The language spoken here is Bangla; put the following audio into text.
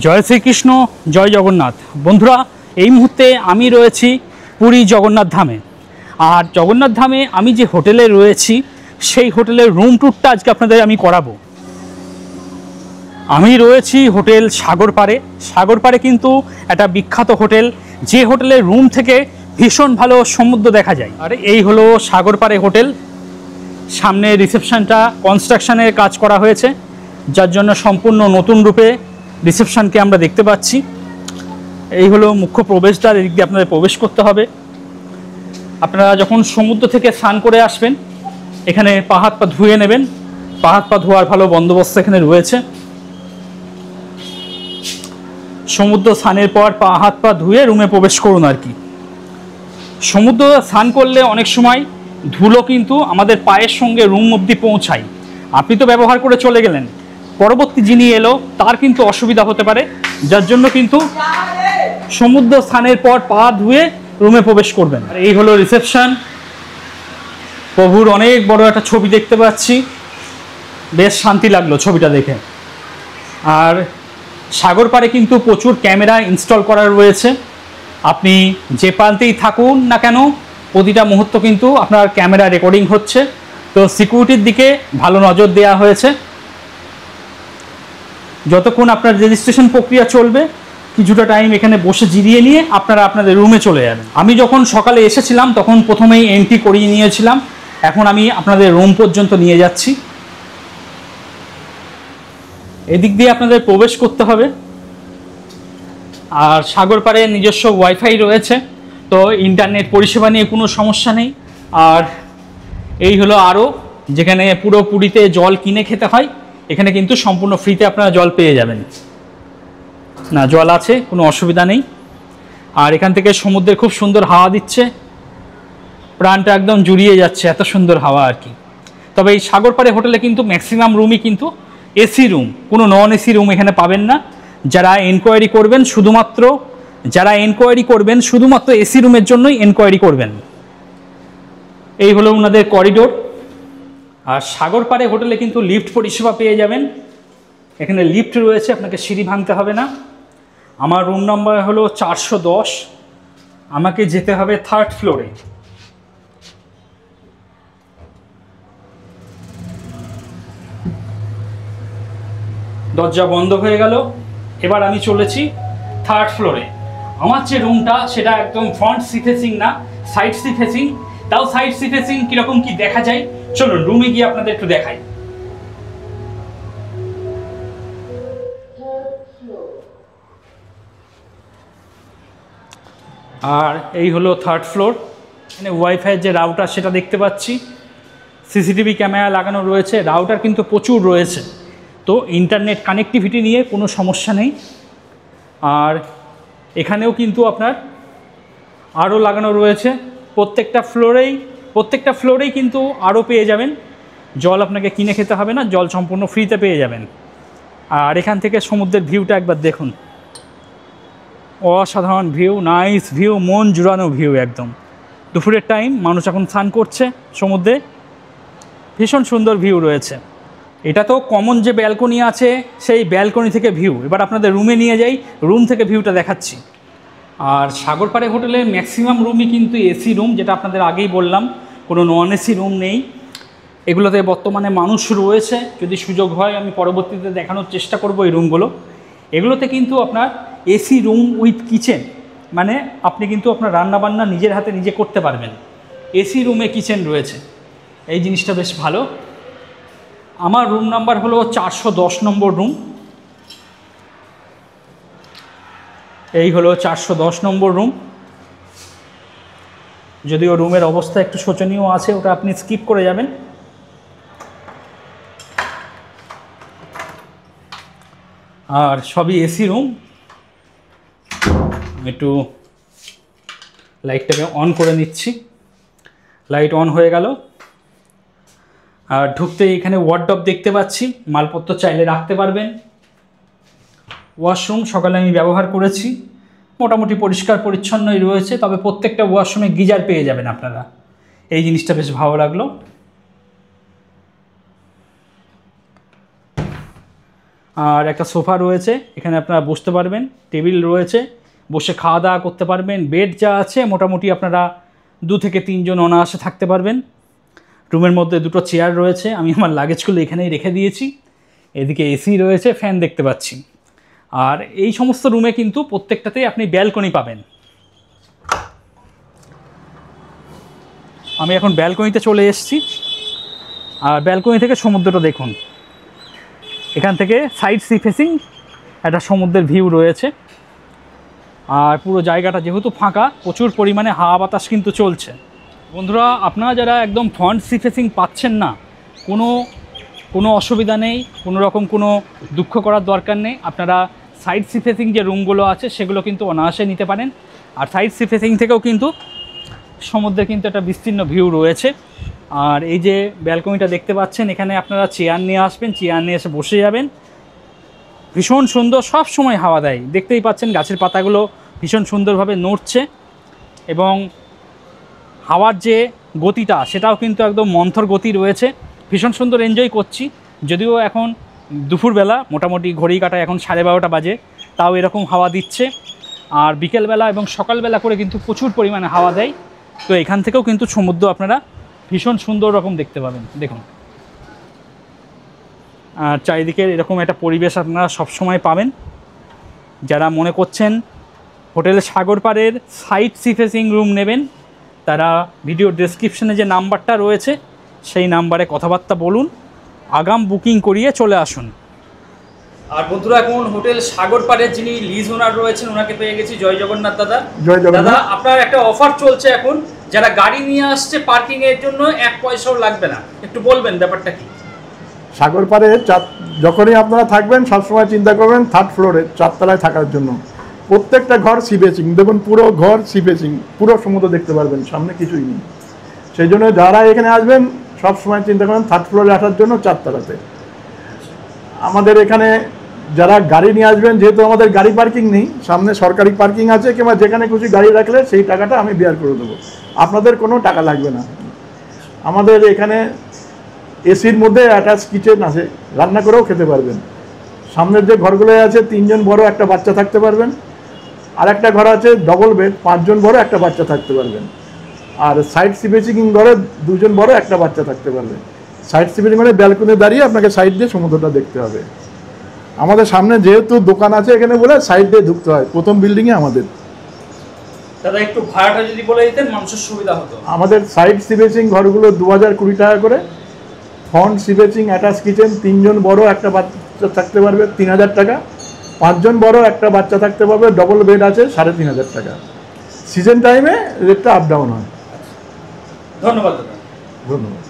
জয় শ্রীকৃষ্ণ, জয় জগন্নাথ। বন্ধুরা, এই মুহূর্তে আমি রয়েছি পুরী জগন্নাথ ধামে। আর জগন্নাথ ধামে আমি যে হোটেলে রয়েছি সেই হোটেলের রুম ট্যুরটা আজকে আপনাদের আমি করাবো। আমি রয়েছি হোটেল সাগরপাড়ে। সাগরপাড়ে কিন্তু একটা বিখ্যাত হোটেল, যে হোটেলের রুম থেকে ভীষণ ভালো সমুদ্র দেখা যায়। আর এই হলো সাগরপাড়ে হোটেল। সামনে রিসেপশনটা কনস্ট্রাকশনের কাজ করা হয়েছে, যার জন্য সম্পূর্ণ নতুন রূপে রিসেপশনকে আমরা দেখতে পাচ্ছি। এই হলো মুখ্য প্রবেশদ্বার, এদিক দিয়ে আপনাদের প্রবেশ করতে হবে। আপনারা যখন সমুদ্র থেকে স্নান করে আসবেন, এখানে পা হাত পা ধুয়ে নেবেন। পা হাত পা ধোয়ার ভালো বন্দোবস্ত এখানে রয়েছে। সমুদ্র স্নানের পর পা হাত পা ধুয়ে রুমে প্রবেশ করুন। আর কি, সমুদ্র স্নান করলে অনেক সময় ধুলো কিন্তু আমাদের পায়ের সঙ্গে রুম অবধি পৌঁছায়। আপনি তো ব্যবহার করে চলে গেলেন, পরবর্তী যিনি এলো তার কিন্তু অসুবিধা হতে পারে, যার জন্য কিন্তু সমুদ্র স্নানের পর পা ধুয়ে রুমে প্রবেশ করবেন। আর এই হলো রিসেপশন। প্রভুর অনেক বড় একটা ছবি দেখতে পাচ্ছি, বেশ শান্তি লাগলো ছবিটা দেখে। আর সাগরপাড়ে কিন্তু প্রচুর ক্যামেরা ইনস্টল করা রয়েছে। আপনি যে প্রান্তেই থাকুন না কেন, প্রতিটা মুহূর্ত কিন্তু আপনার ক্যামেরা রেকর্ডিং হচ্ছে। তো সিকিউরিটির দিকে ভালো নজর দেওয়া হয়েছে। যতক্ষণ আপনার রেজিস্ট্রেশন প্রক্রিয়া চলবে, কিছুটা টাইম এখানে বসে জিরিয়ে নিয়ে আপনারা আপনাদের রুমে চলে যাবেন। আমি যখন সকালে এসেছিলাম তখন প্রথমেই এন্ট্রি করিয়ে নিয়েছিলাম। এখন আমি আপনাদের রুম পর্যন্ত নিয়ে যাচ্ছি। এদিক দিয়ে আপনাদের প্রবেশ করতে হবে। আর সাগরপাড়ে নিজস্ব ওয়াইফাই রয়েছে, তো ইন্টারনেট পরিষেবা নিয়ে কোনো সমস্যা নেই। আর এই হলো আরও, যেখানে পুরো পুরীতে জল কিনে খেতে হয়, এখানে কিন্তু সম্পূর্ণ ফ্রিতে আপনারা জল পেয়ে যাবেন। না, জল আছে, কোনো অসুবিধা নেই। আর এখান থেকে সমুদ্রের খুব সুন্দর হাওয়া দিচ্ছে, প্রাণটা একদম জুড়িয়ে যাচ্ছে, এত সুন্দর হাওয়া আর কি। তবে এই সাগরপাড়ে হোটেলে কিন্তু ম্যাক্সিমাম রুমই কিন্তু এসি রুম, কোনো নন এসি রুম এখানে পাবেন না। যারা এনকোয়ারি করবেন শুধুমাত্র এসি রুমের জন্যই এনকোয়ারি করবেন। এই হলো ওনাদের করিডোর। আর সাগরপাড়ে হোটেলে কিন্তু লিফট পরিষেবা পেয়ে যাবেন। এখানে লিফট রয়েছে, আপনাকে সিঁড়ি ভাঙতে হবে না। আমার রুম নাম্বার হলো 410। আমাকে যেতে হবে 3rd ফ্লোরে। দরজা বন্ধ হয়ে গেল। এবার আমি চলেছি 3rd ফ্লোরে। আমার যে রুমটা সেটা একদম ফ্রন্ট সি ফেসিং না, সাইড সি ফেসিং। তাও সাইড সি ফেসিং কীরকম কি দেখা যায়, চলুন রুমে গিয়ে আপনাদের একটু দেখাই। আর এই হলো 3rd ফ্লোর। এখানে ওয়াইফাইয়ের যে রাউটার সেটা দেখতে পাচ্ছি, সিসিটিভি ক্যামেরা লাগানো রয়েছে, রাউটার কিন্তু প্রচুর রয়েছে, তো ইন্টারনেট কানেক্টিভিটি নিয়ে কোনো সমস্যা নেই। আর এখানেও কিন্তু আপনার আরও লাগানো রয়েছে, প্রত্যেকটা ফ্লোরেই কিন্তু আরও পেয়ে যাবেন। জল আপনাকে কিনে খেতে হবে না, জল সম্পূর্ণ ফ্রিতে পেয়ে যাবেন। আর এখান থেকে সমুদ্রের ভিউটা একবার দেখুন, অসাধারণ ভিউ, নাইস ভিউ, মন জুড়ানো ভিউ একদম। দুপুরের টাইম, মানুষ এখন স্নান করছে সমুদ্রে, ভীষণ সুন্দর ভিউ রয়েছে। এটা তো কমন যে ব্যালকনি আছে, সেই ব্যালকনি থেকে ভিউ। এবার আপনাদের রুমে নিয়ে যাই, রুম থেকে ভিউটা দেখাচ্ছি। আর সাগরপাড়ে হোটেলে ম্যাক্সিমাম রুমই কিন্তু এসি রুম, যেটা আপনাদের আগেই বললাম, কোনো নন এসি রুম নেই। এগুলোতে বর্তমানে মানুষ রয়েছে, যদি সুযোগ হয় আমি পরবর্তীতে দেখানোর চেষ্টা করব এই রুমগুলো। এগুলোতে কিন্তু আপনার এসি রুম উইথ কিচেন, মানে আপনি কিন্তু আপনার রান্নাবান্না নিজের হাতে নিজে করতে পারবেন। এসি রুমে কিচেন রয়েছে, এই জিনিসটা বেশ ভালো। আমার রুম নাম্বার হলো 410 নম্বর রুম। এই হলো 410 নম্বর রুম। যদিও রুমের অবস্থা একটু শোচনীয় আছে, ওটা আপনি স্কিপ করে যাবেন। আর সবই এসি রুম। একটু লাইটটাকে অন করে নিচ্ছি। লাইট অন হয়ে গেল। আর ঢুকতে এখানে ওয়ার্ডরোব দেখতে পাচ্ছি, মালপত্র চাইলে রাখতে পারবেন। ওয়াশরুম সকালে আমি ব্যবহার করেছি, মোটামুটি পরিষ্কার পরিচ্ছন্নই রয়েছে, তবে প্রত্যেকটা ওয়াশরুমে গিজার পেয়ে যাবেন আপনারা, এই জিনিসটা বেশ ভালো লাগলো। আর একটা সোফা রয়েছে, এখানে আপনারা বসতে পারবেন, টেবিল রয়েছে, বসে খাওয়া দাওয়া করতে পারবেন। বেড যা আছে মোটামুটি আপনারা 2 থেকে 3 জন অনায়াসে থাকতে পারবেন। রুমের মধ্যে 2টো চেয়ার রয়েছে, আমি আমার লাগেজগুলো এখানেই রেখে দিয়েছি। এদিকে এসি রয়েছে, ফ্যান দেখতে পাচ্ছি। আর এই সমস্ত রুমে কিন্তু প্রত্যেকটাতেই আপনি ব্যালকনি পাবেন। আমি এখন ব্যালকনিতে চলে এসেছি, আর ব্যালকনি থেকে সমুদ্রটা দেখুন। এখান থেকে সাইড সি ফেসিং একটা সমুদ্রের ভিউ রয়েছে। আর পুরো জায়গাটা যেহেতু ফাঁকা, প্রচুর পরিমাণে হাওয়া বাতাস কিন্তু চলছে। বন্ধুরা, আপনারা যারা একদম ফ্রন্ট সি ফেসিং পাচ্ছেন না, কোনো অসুবিধা নেই, কোনো রকম কোনো দুঃখ করার দরকার নেই। আপনারা সাইড সি ফেসিং যে রুমগুলো আছে সেগুলো কিন্তু অনায়াসে নিতে পারেন। আর সাইড সি ফেসিং থেকেও কিন্তু সমুদ্রে কিন্তু একটা বিস্তীর্ণ ভিউ রয়েছে। আর এই যে ব্যালকনিটা দেখতে পাচ্ছেন, এখানে আপনারা চেয়ার নিয়ে আসবেন, চেয়ার নিয়ে এসে বসে যাবেন। ভীষণ সুন্দর, সব সময় হাওয়া দেয়। দেখতেই পাচ্ছেন গাছের পাতাগুলো ভীষণ সুন্দরভাবে নড়ছে, এবং হাওয়ার যে গতিটা সেটাও কিন্তু একদম মন্থর গতি রয়েছে। ভীষণ সুন্দর এনজয় করছি। যদিও এখন দুপুরবেলা, মোটামুটি ঘড়ি কাটা এখন 12:30 বাজে, তাও এরকম হাওয়া দিচ্ছে। আর বিকেলবেলা এবং সকালবেলা করে কিন্তু প্রচুর পরিমাণে হাওয়া দেয়। তো এখান থেকেও কিন্তু সমুদ্র আপনারা ভীষণ সুন্দর রকম দেখতে পাবেন। দেখুন, আর চারিদিকে এরকম একটা পরিবেশ আপনারা সবসময় পাবেন। যারা মনে করছেন হোটেল সাগর পাড়ের সাইড সি ফেসিং রুম নেবেন, তারা ভিডিও ডেসক্রিপশনে যে নাম্বারটা রয়েছে সেই নাম্বারে কথাবার্তা বলুন, আগাম বুকিং করিয়ে চলে আসুন। আর বন্ধুরা, এখন হোটেল সাগর পাড়ের যিনি লিজ ওনার রয়েছেন, ওনাকে পেয়ে গেছি। জয় জগন্নাথ দাদা। জয় জগন্নাথ। দাদা, আপনার একটা অফার চলছে এখন, যারা গাড়ি নিয়ে আসছে পার্কিং এর জন্য 1 পয়সাও লাগবে না, একটু বলবেন ব্যাপারটা কি? সাগর পাড়ে যখনই আপনারা থাকবেন সবসময় চিন্তা করবেন 3rd ফ্লোরে 4 তলায় থাকার জন্য। প্রত্যেকটা ঘর সি ফেসিং, দেখুন পুরো ঘর সি ফেসিং, পুরো সমুদ্র দেখতে পারবেন, সামনে কিছুই নেই। সেই জন্য যারা এখানে আসবেন সবসময় চিন্তা করেন 3rd ফ্লোরে আসার জন্য 4 তলাতে। আমাদের এখানে যারা গাড়ি নিয়ে আসবেন, যেহেতু আমাদের গাড়ি পার্কিং নেই, সামনে সরকারি পার্কিং আছে, কিংবা যেখানে খুশি গাড়ি রাখলে সেই টাকাটা আমি বেয়ার করে দেবো, আপনাদের কোনো টাকা লাগবে না। আমাদের এখানে এসির মধ্যে অ্যাটাচ কিচেন আছে, রান্না করেও খেতে পারবেন। সামনের যে ঘরগুলো আছে 3 জন বড় একটা বাচ্চা থাকতে পারবেন, আর একটা ঘর আছে ডবল বেড, 5 জন বড় একটা বাচ্চা থাকতে পারবেন। আর সাইড সি ফেসিং ঘরে 2 জন বড় একটা বাচ্চা থাকতে পারবে। সাইড সি ফেসিং মানে ব্যালকনি দাঁড়িয়ে আপনাকে সাইড দিয়ে সমুদ্রটা দেখতে হবে। আমাদের সামনে যেহেতু দোকান আছে এখানে বলে সাইড দিয়ে ঢুকতে হয়, প্রথম বিল্ডিংয়ে আমাদের। দাদা, একটু ভাড়াটা যদি বলে দিতেন মানুষের সুবিধা হতো। আমাদের সাইড সি ফেসিং ঘরগুলো 2020 টাকা করে, front sea facing attach kitchen 3 জন বড় একটা বাচ্চা থাকতে পারবে 3000 টাকা, 5 জন বড় একটা বাচ্চা থাকতে পারবে, ডবল বেড আছে 3500 টাকা। সিজন টাইমে রেটটা আপ ডাউন হয়। ধন্যবাদ দাদা। ধন্যবাদ।